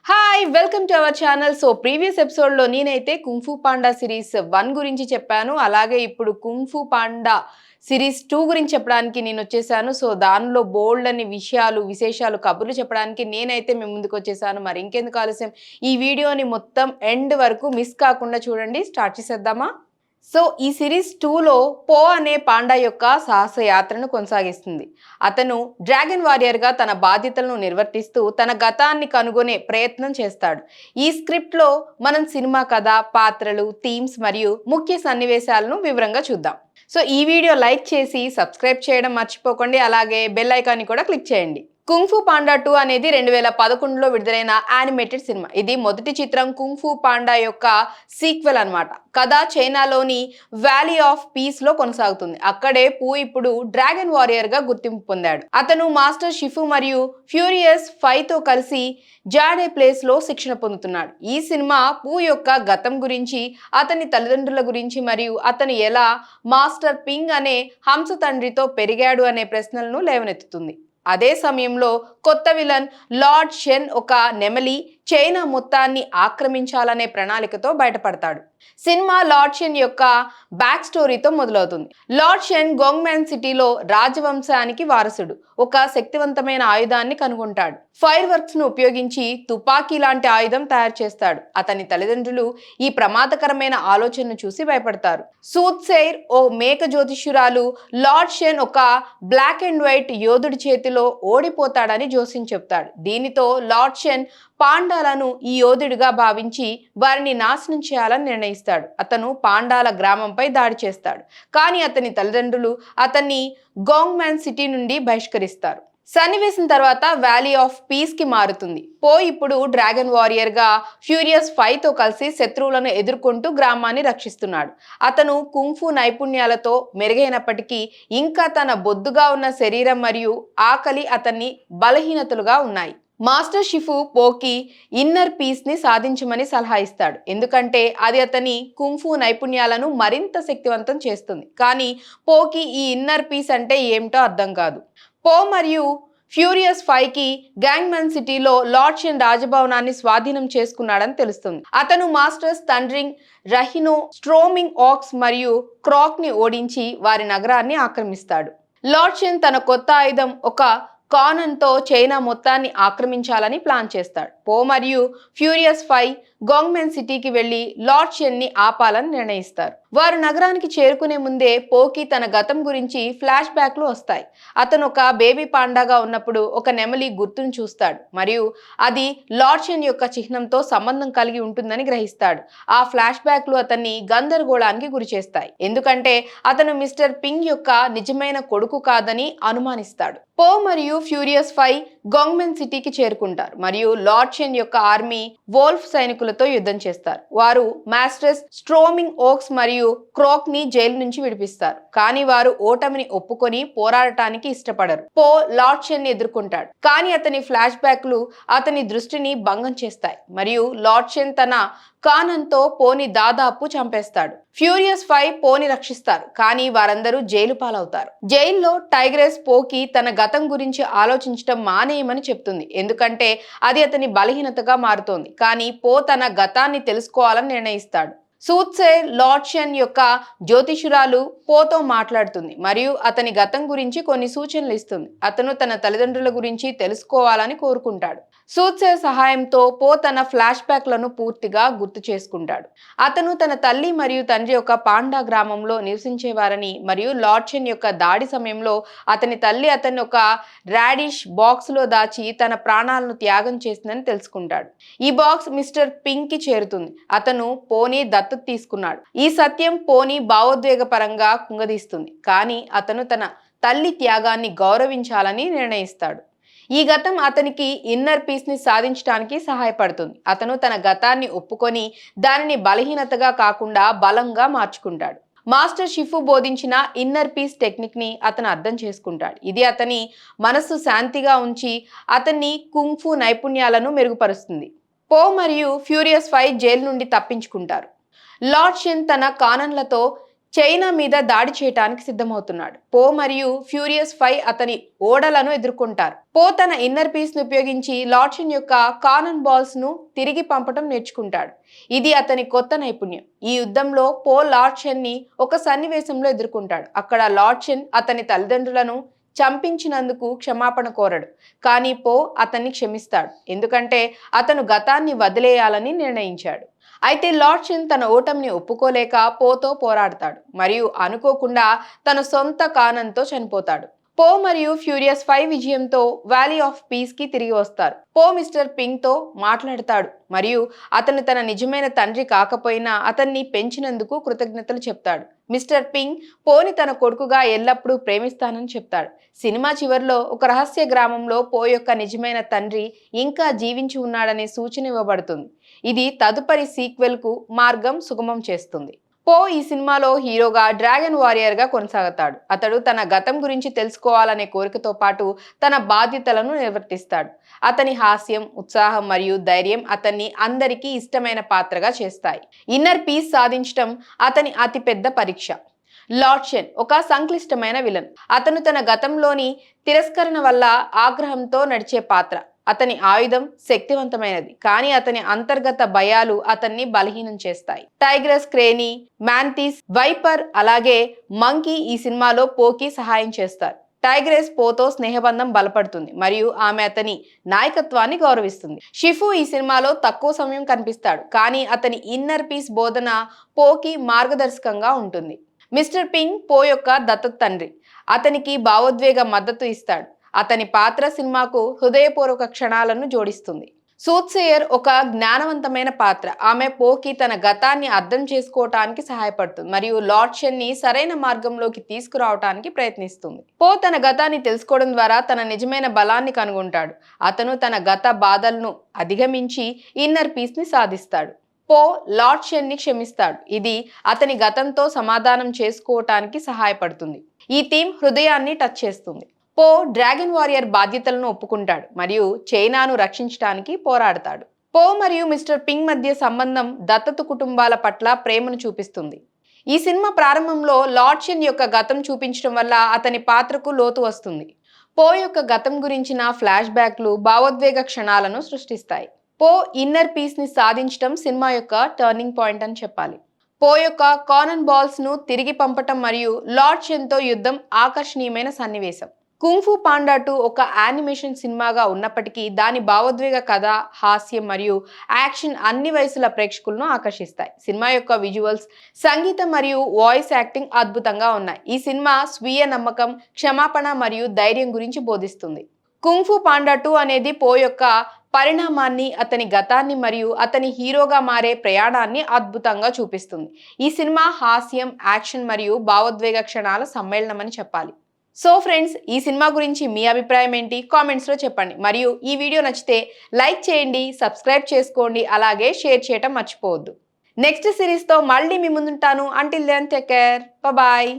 Hi welcome to our channel. Previous ఎపిసోడ్లో నేనైతే kung fu panda series 1 గురించి చెప్పాను. అలాగే ఇప్పుడు కుంఫు పాండా సిరీస్ 2 గురించి చెప్పడానికి నేను వచ్చేసాను. దానిలో బోల్డ్ అని విశేషాలు కబుర్లు చెప్పడానికి నేనైతే మీ ముందుకు వచ్చేసాను. మరి ఇంకెందుకు ఆలస్యం, ఈ వీడియోని మొత్తం ఎండ్ వరకు మిస్ కాకుండా చూడండి. స్టార్ట్ చేసేద్దామా? ఈ సిరీస్ 2లో పో అనే పాండా యొక్క సాహస యాత్రను కొనసాగిస్తుంది. అతను డ్రాగన్ వారియర్గా తన బాధ్యతలను నిర్వర్తిస్తూ తన గతాన్ని కనుగొనే ప్రయత్నం చేస్తాడు. ఈ స్క్రిప్ట్లో మనం సినిమా కథ, పాత్రలు, థీమ్స్ మరియు ముఖ్య సన్నివేశాలను వివరంగా చూద్దాం. ఈ వీడియో లైక్ చేసి సబ్స్క్రైబ్ చేయడం మర్చిపోకండి. అలాగే బెల్ ఐకాన్ని కూడా క్లిక్ చేయండి. కుంఫు పాండా 2 అనేది 2011లో విడుదలైన యానిమేటెడ్ సినిమా. ఇది మొదటి చిత్రం కుంఫు పాండా యొక్క సీక్వెల్ అన్నమాట. కథ చైనాలోని వ్యాలీ ఆఫ్ పీస్ లో కొనసాగుతుంది. అక్కడే పూ ఇప్పుడు డ్రాగన్ వారియర్ గా గుర్తింపు పొందాడు. అతను మాస్టర్ షిఫు మరియు ఫ్యూరియస్ 5 తో కలిసి జాడే ప్లేస్ లో శిక్షణ పొందుతున్నాడు. ఈ సినిమా పూ యొక్క గతం గురించి, అతని తల్లిదండ్రుల గురించి మరియు అతను ఎలా మాస్టర్ పింగ్ అనే హంస తండ్రితో పెరిగాడు అనే ప్రశ్నలను లేవనెత్తుతుంది. అదే సమయంలో కొత్త విలన్ లార్డ్ షెన్ ఒక నెమలి చైనా మొత్తాన్ని ఆక్రమించాలనే ప్రణాళికతో బయటపడతాడు. సినిమా లార్డ్ షెన్ యొక్క బ్యాక్ స్టోరీతో మొదలవుతుంది. లార్డ్ షెన్ గోంగ్మ్యాన్ సిటీలో రాజవంశానికి వారసుడు. ఒక శక్తివంతమైన ఆయుధాన్ని కనుగొంటాడు. ఫైర్ వర్క్స్ ను ఉపయోగించి తుపాకీ లాంటి ఆయుధం తయారు చేస్తాడు. అతని తల్లిదండ్రులు ఈ ప్రమాదకరమైన ఆలోచనను చూసి భయపడతారు. సూత్ సెయిర్, ఓ మేక జ్యోతిష్యురాలు, లార్డ్ షెన్ ఒక బ్లాక్ అండ్ వైట్ యోధుడి చేతిలో ఓడిపోతాడని జోస్యం చెప్తాడు. దీనితో లార్డ్ షెన్ పాండాలను ఈ యోధుడిగా భావించి వారిని నాశనం చేయాలని నిర్ణయిస్తాడు. అతను పాండాల గ్రామంపై దాడి చేస్తాడు. కానీ అతని తల్లిదండ్రులు అతన్ని గోంగ్మ్యాన్ సిటీ నుండి బహిష్కరిస్తారు. సన్నివేశం తర్వాత వ్యాలీ ఆఫ్ పీస్ కి మారుతుంది. పో ఇప్పుడు డ్రాగన్ వారియర్ గా ఫ్యూరియస్ 5 తో కలిసి శత్రువులను ఎదుర్కొంటూ గ్రామాన్ని రక్షిస్తున్నాడు. అతను కుంఫు నైపుణ్యాలతో మెరుగైనప్పటికీ ఇంకా తన బొద్దుగా ఉన్న శరీరం మరియు ఆకలి అతన్ని బలహీనతలుగా ఉన్నాయి. మాస్టర్ షిఫు పోకి ఇన్నర్ పీస్ ని సాధించమని సలహా ఇస్తాడు. ఎందుకంటే అది అతని కుంఫు నైపుణ్యాలను మరింత శక్తివంతం చేస్తుంది. కానీ పోకి ఈ ఇన్నర్ పీస్ అంటే ఏమిటో అర్థం కాదు. పో మరియు ఫ్యూరియస్ 5కి గ్యాంగ్మన్ సిటీలో లార్డ్ షెన్ రాజభవనాన్ని స్వాధీనం చేసుకున్నాడని తెలుస్తుంది. అతను మాస్టర్స్ తండ్రింగ్, రహినో, స్ట్రోమింగ్ ఆక్స్ మరియు క్రాక్ ని ఓడించి వారి నగరాన్ని ఆక్రమిస్తాడు. లార్డ్ షెన్ తన కొత్త ఆయుధం ఒక కానన్తో చైనా మొత్తాన్ని ఆక్రమించాలని ప్లాన్ చేస్తాడు. పో మరియు ఫ్యూరియస్ 5 గోంగ్మెన్ సిటీకి వెళ్లి లార్డ్ షెన్ ని ఆపాలని నిర్ణయిస్తారు. వారు నగరానికి చేరుకునే ముందే పోకి తన గతం గురించి ఫ్లాష్ బ్యాక్లు వస్తాయి. అతను ఒక బేబీ పాండాగా ఉన్నప్పుడు ఒక నెమలి గుర్తును చూస్తాడు మరియు అది లార్డ్ షెన్ యొక్క చిహ్నంతో సంబంధం కలిగి ఉంటుందని గ్రహిస్తాడు. ఆ ఫ్లాష్ బ్యాక్లు అతన్ని గందరగోళానికి గురి చేస్తాయి. ఎందుకంటే అతను మిస్టర్ పింగ్ యొక్క నిజమైన కొడుకు కాదని అనుమానిస్తాడు. పో మరియు ఫ్యూరియస్ 5 గోంగ్మెన్ సిటీకి చేరుకుంటారు మరియు లార్డ్ షెన్ యొక్క ఆర్మీ వోల్ఫ్ సైనికులతో యుద్ధం చేస్తారు. వారు మాస్టర్స్ స్ట్రోమింగ్ ఓక్స్ మరియు క్రాక్ ని జైలు నుంచి విడిపిస్తారు. కానీ వారు ఓటమిని ఒప్పుకొని పోరాడటానికి ఇష్టపడరు. పో లార్డ్ షెన్ ని ఎదుర్కొంటాడు. కానీ అతని ఫ్లాష్ బ్యాక్లు అతని దృష్టిని భంగం చేస్తాయి మరియు లార్డ్ షెన్ తన కానన్తో పోని దాదాపు చంపేస్తాడు. ఫ్యూరియస్ 5 పోని రక్షిస్తారు. కానీ వారందరూ జైలు పాలవుతారు. జైల్లో టైగ్రెస్ పోకి తన గతం గురించి ఆలోచించడం మానేయమని చెప్తుంది. ఎందుకంటే అది అతని బలహీనతగా మారుతోంది. కానీ పో తన గతాన్ని తెలుసుకోవాలని నిర్ణయిస్తాడు. సూత్సే లార్డ్ షెన్ యొక్క జ్యోతిషురాలు పోతో మాట్లాడుతుంది మరియు అతని గతం గురించి కొన్ని సూచనలు ఇస్తుంది. అతను తన తల్లిదండ్రుల గురించి తెలుసుకోవాలని కోరుకుంటాడు. సూత్సే సహాయంతో పో తన ఫ్లాష్ బ్యాక్లను పూర్తిగా గుర్తు చేసుకుంటాడు. అతను తన తల్లి మరియు తండ్రి యొక్క పాండా గ్రామంలో నివసించేవారని మరియు లార్డ్ షెన్ యొక్క దాడి సమయంలో అతని తల్లి అతన్ని ఒక రాడిష్ బాక్స్ లో దాచి తన ప్రాణాలను త్యాగం చేసిందని తెలుసుకుంటాడు. ఈ బాక్స్ మిస్టర్ పింగ్ కి చేరుతుంది. అతను పోని దత్తత తీసుకున్నాడు. ఈ సత్యం పోని భావోద్వేగపరంగా కుంగదీస్తుంది. కానీ అతను తన తల్లి త్యాగాన్ని గౌరవించాలని నిర్ణయిస్తాడు. ఈ గతం అతనికి ఇన్నర్ పీస్ ని సాధించడానికి సహాయపడుతుంది. అతను తన గతాన్ని ఒప్పుకొని దానిని బలహీనతగా కాకుండా బలంగా మార్చుకుంటాడు. మాస్టర్ షిఫు బోధించిన ఇన్నర్ పీస్ టెక్నిక్ ని అతను అర్థం చేసుకుంటాడు. ఇది అతని మనస్సు శాంతిగా ఉంచి అతన్ని కుంఫు నైపుణ్యాలను మెరుగుపరుస్తుంది. పో మరియు ఫ్యూరియస్ 5 జైలు నుండి తప్పించుకుంటారు. లార్డ్ షెన్ తన కానన్లతో చైనా మీద దాడి చేయటానికి సిద్ధమవుతున్నాడు. పో మరియు ఫ్యూరియస్ 5 అతని ఓడలను ఎదుర్కొంటారు. పో తన ఇన్నర్ పీస్ ను ఉపయోగించి లార్డ్షన్ యొక్క కానన్ బాల్స్ ను తిరిగి పంపటం నేర్చుకుంటాడు. ఇది అతని కొత్త నైపుణ్యం. ఈ యుద్ధంలో పో లార్డ్షన్ ని ఒక సన్నివేశంలో ఎదుర్కొంటాడు. అక్కడ లార్డ్షన్ అతని తల్లిదండ్రులను చంపించినందుకు క్షమాపణ కోరడు. కానీ పో అతన్ని క్షమిస్తాడు, ఎందుకంటే అతను గతాన్ని వదిలేయాలని నిర్ణయించాడు. అయితే లార్డ్షన్ తన ఓటమిని ఒప్పుకోలేక పోతో పోరాడతాడు మరియు అనుకోకుండా తన సొంత కానంతో చనిపోతాడు. పో మరియు ఫ్యూరియస్ 5 విజయంతో వ్యాలీ ఆఫ్ పీస్ కి తిరిగి వస్తారు. పో మిస్టర్ పింగ్ తో మాట్లాడతాడు మరియు అతను తన నిజమైన తండ్రి కాకపోయినా అతన్ని పెంచినందుకు కృతజ్ఞతలు చెప్తాడు. మిస్టర్ పింగ్ పోని తన కొడుకుగా ఎల్లప్పుడూ ప్రేమిస్తానని చెప్తాడు. సినిమా చివరిలో ఒక రహస్య గ్రామంలో పో యొక్క నిజమైన తండ్రి ఇంకా జీవించి ఉన్నాడనే సూచన ఇవ్వబడుతుంది. ఇది తదుపరి సీక్వెల్ కు మార్గం సుగమం చేస్తుంది. పో ఈ సినిమాలో హీరోగా డ్రాగన్ వారియర్ గా కొనసాగుతాడు. అతడు తన గతం గురించి తెలుసుకోవాలనే కోరికతో పాటు తన బాధ్యతలను నిర్వర్తిస్తాడు. అతని హాస్యం, ఉత్సాహం మరియు ధైర్యం అతన్ని అందరికీ ఇష్టమైన పాత్రగా చేస్తాయి. ఇన్నర్ పీస్ సాధించడం అతని అతిపెద్ద పరీక్ష. లార్డ్షన్ ఒక సంక్లిష్టమైన విలన్. అతను తన గతంలోని తిరస్కరణ వల్ల ఆగ్రహంతో నడిచే పాత్ర. అతని ఆయుధం శక్తివంతమైనది, కానీ అతని అంతర్గత భయాలు అతన్ని బలహీనం చేస్తాయి. టైగ్రస్, క్రేనీ, మ్యాంటిస్, వైపర్ అలాగే మంకీ ఈ సినిమాలో పోకి సహాయం చేస్తారు. టైగ్రెస్ పోతో స్నేహబంధం బలపడుతుంది మరియు ఆమె అతని నాయకత్వాన్ని గౌరవిస్తుంది. షిఫు ఈ సినిమాలో తక్కువ సమయం కనిపిస్తాడు, కానీ అతని ఇన్నర్ పీస్ బోధన పోకి మార్గదర్శకంగా ఉంటుంది. మిస్టర్ పింగ్ పో యొక్క దత్తత తండ్రి. అతనికి భావోద్వేగ మద్దతు ఇస్తాడు. అతని పాత్ర సినిమాకు హృదయపూర్వక క్షణాలను జోడిస్తుంది. సూత్సేయర్ ఒక జ్ఞానవంతమైన పాత్ర. ఆమె పోకి తన గతాన్ని అర్థం చేసుకోవటానికి సహాయపడుతుంది మరియు లార్డ్షన్ ని సరైన మార్గంలోకి తీసుకురావటానికి ప్రయత్నిస్తుంది. పో తన గతాన్ని తెలుసుకోవడం ద్వారా తన నిజమైన బలాన్ని కనుగొంటాడు. అతను తన గత బాధలను అధిగమించి ఇన్నర్ పీస్ ని సాధిస్తాడు. పో లార్డ్షన్ ని క్షమిస్తాడు. ఇది అతని గతంతో సమాధానం చేసుకోవటానికి సహాయపడుతుంది. ఈ థీమ్ హృదయాన్ని టచ్ చేస్తుంది. పో డ్రాగన్ వారియర్ బాధ్యతలను ఒప్పుకుంటాడు మరియు చైనాను రక్షించడానికి పోరాడతాడు. పో మరియు మిస్టర్ పింగ్ మధ్య సంబంధం దత్తత కుటుంబాల పట్ల ప్రేమను చూపిస్తుంది. ఈ సినిమా ప్రారంభంలో లార్డ్షన్ యొక్క గతం చూపించడం వల్ల అతని పాత్రకు లోతు వస్తుంది. పో యొక్క గతం గురించిన ఫ్లాష్ బ్యాక్లు భావోద్వేగ క్షణాలను సృష్టిస్తాయి. పో ఇన్నర్ పీస్ ని సాధించడం సినిమా యొక్క టర్నింగ్ పాయింట్ అని చెప్పాలి. పో యొక్క కానన్ బాల్స్ ను తిరిగి పంపటం మరియు లార్డ్షన్ తో యుద్ధం ఆకర్షణీయమైన సన్నివేశం. కుంగ్ ఫూ పాండా 2 ఒక యానిమేషన్ సినిమాగా ఉన్నప్పటికీ దాని భావోద్వేగ కథ, హాస్యం మరియు యాక్షన్ అన్ని వయసుల ప్రేక్షకులను ఆకర్షిస్తాయి. సినిమా యొక్క విజువల్స్, సంగీతం మరియు వాయిస్ యాక్టింగ్ అద్భుతంగా ఉన్నాయి. ఈ సినిమా స్వీయ నమ్మకం, క్షమాపణ మరియు ధైర్యం గురించి బోధిస్తుంది. కుంగ్ ఫూ పాండా 2 అనేది పో యొక్క పరిణామాన్ని, అతని గతాన్ని మరియు అతని హీరోగా మారే ప్రయాణాన్ని అద్భుతంగా చూపిస్తుంది. ఈ సినిమా హాస్యం, యాక్షన్ మరియు భావోద్వేగ క్షణాల సమ్మేళనం అని చెప్పాలి. సో ఫ్రెండ్స్, ఈ సినిమా గురించి మీ అభిప్రాయం ఏంటి కామెంట్స్లో చెప్పండి. మరియు ఈ వీడియో నచ్చితే లైక్ చేయండి, సబ్స్క్రైబ్ చేసుకోండి, అలాగే షేర్ చేయటం మర్చిపోవద్దు. నెక్స్ట్ సిరీస్తో మళ్ళీ మీ ముందుంటాను. Until then take care, bye.